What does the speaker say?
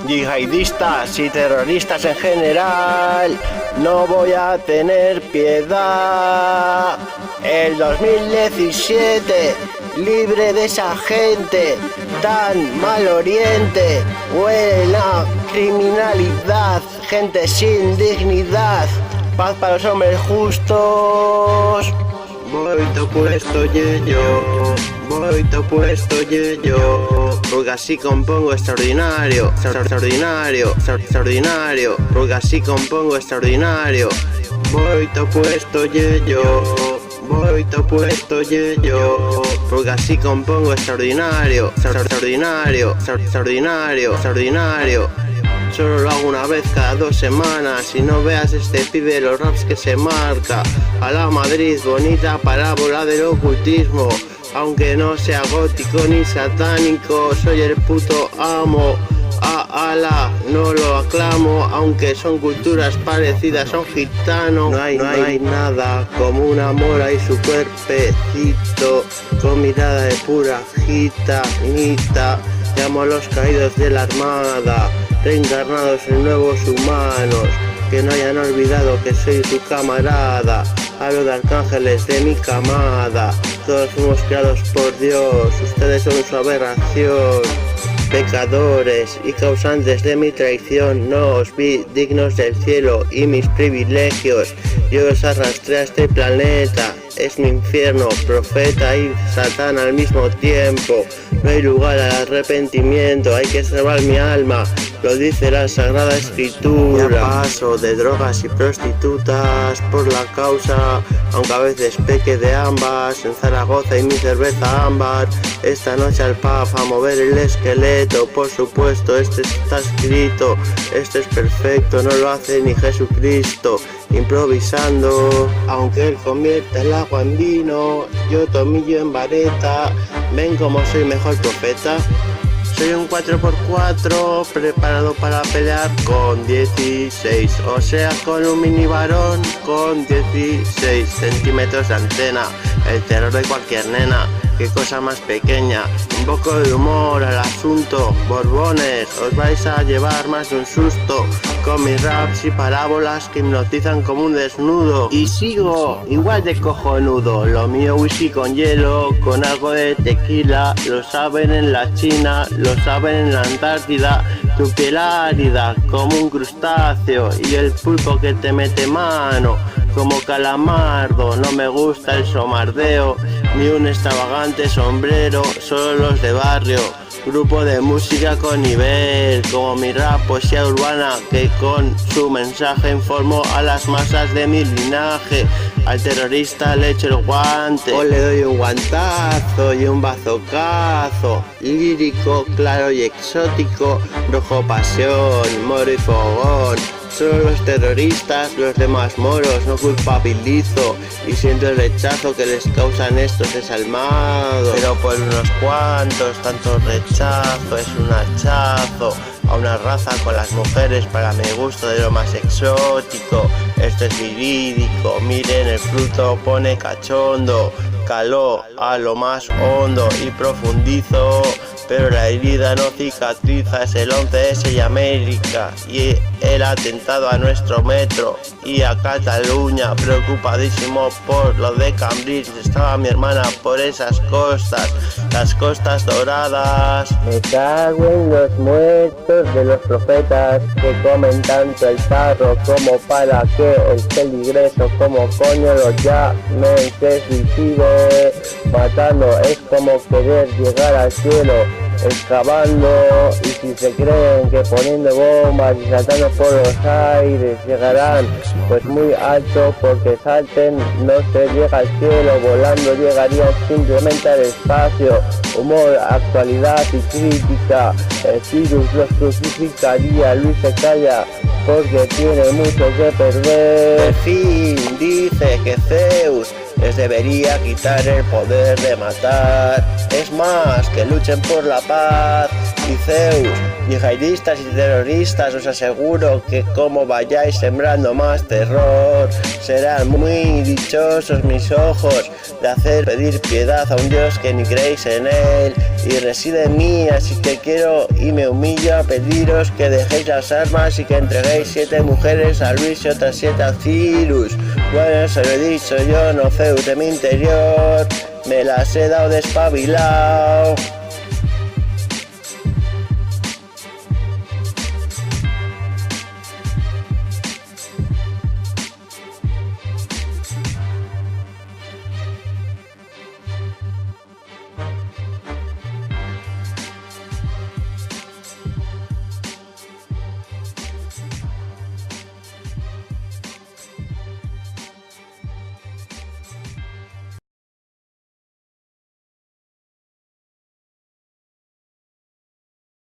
Yihadistas y terroristas en general, no voy a tener piedad. El 2017, libre de esa gente tan mal oriente, buena criminalidad, gente sin dignidad, paz para los hombres justos. Voy to puesto yo, porque así compongo extraordinario, porque así compongo extraordinario. Voy to puesto yo, porque así compongo extraordinario. Solo lo hago una vez cada 2 semanas. Y no veas este pibe los raps que se marca. A la Madrid, bonita parábola del ocultismo. Aunque no sea gótico ni satánico, soy el puto amo. A Alá no lo aclamo, aunque son culturas parecidas, son gitanos. No hay nada como una mora y su cuerpecito, con mirada de pura gitanita. Llamo a los caídos de la armada, reencarnados en nuevos humanos, que no hayan olvidado que soy su camarada. Hablo de arcángeles de mi camada, todos fuimos creados por Dios, ustedes son su aberración. Pecadores y causantes de mi traición, no os vi dignos del cielo y mis privilegios. Yo os arrastré a este planeta, es mi infierno, profeta y satán al mismo tiempo. No hay lugar al arrepentimiento, hay que salvar mi alma, lo dice la Sagrada Escritura. Ya paso de drogas y prostitutas por la causa, aunque a veces peque de ambas. En Zaragoza y mi cerveza ámbar, esta noche al pub a mover el esqueleto. Por supuesto, este está escrito, este es perfecto, no lo hace ni Jesucristo. Improvisando, aunque él convierte el agua en vino, yo tomillo en vareta. Ven como soy mejor profeta. Soy un 4x4 preparado para pelear con 16, o sea con un mini varón con 16 centímetros de antena. El terror de cualquier nena, qué cosa más pequeña. Un poco de humor al asunto, borbones, os vais a llevar más de un susto con mis raps y parábolas que hipnotizan como un desnudo. Y sigo igual de cojonudo, lo mío whisky con hielo, con algo de tequila. Lo saben en la China, lo saben en la Antártida. Tu piel árida como un crustáceo y el pulpo que te mete mano como calamardo. No me gusta el somardeo ni un extravagante sombrero, solo los de barrio. Grupo de música con nivel, como mi rap, poesía urbana, que con su mensaje informo a las masas de mi linaje. Al terrorista le echo el guante, o le doy un guantazo y un bazocazo. Lírico, claro y exótico, rojo pasión, moro y fogón. Solo los terroristas, los demás moros no culpabilizo, y siento el rechazo que les causan estos desalmados. Pero por unos cuantos, tanto rechazo es un hachazo a una raza con las mujeres para mi gusto de lo más exótico. Esto es verídico, miren el fruto pone cachondo. Caló a lo más hondo y profundizo, pero la herida no cicatriza. Es el 11S y América y el atentado a nuestro metro y a Cataluña. Preocupadísimo por lo de Cambrils, estaba mi hermana por esas costas, las costas doradas. Me cago en los muertos de los profetas que comen tanto el tarro como para que el peligreso como coño lo llamen, que suicide. Matando es como querer llegar al cielo excavando, y si se creen que poniendo bombas y saltando por los aires llegarán pues muy alto, porque salten no se llega al cielo, volando llegarían simplemente al espacio. Humor, actualidad y crítica, el virus los crucificaría. Luis se calla porque tiene mucho que perder. El fin dice que Zeus es les debería quitar el poder de matar. Es más, que luchen por la paz. Y Zeus, yihadistas y terroristas, os aseguro que como vayáis sembrando más terror, serán muy dichosos mis ojos de hacer pedir piedad a un Dios que ni creéis en él y reside en mí, así que quiero y me humillo a pediros que dejéis las armas y que entreguéis 7 mujeres a Luis y otras 7 a Cirus. Bueno, se lo he dicho yo, no Zeus de mi interior, me las he dado despabilado.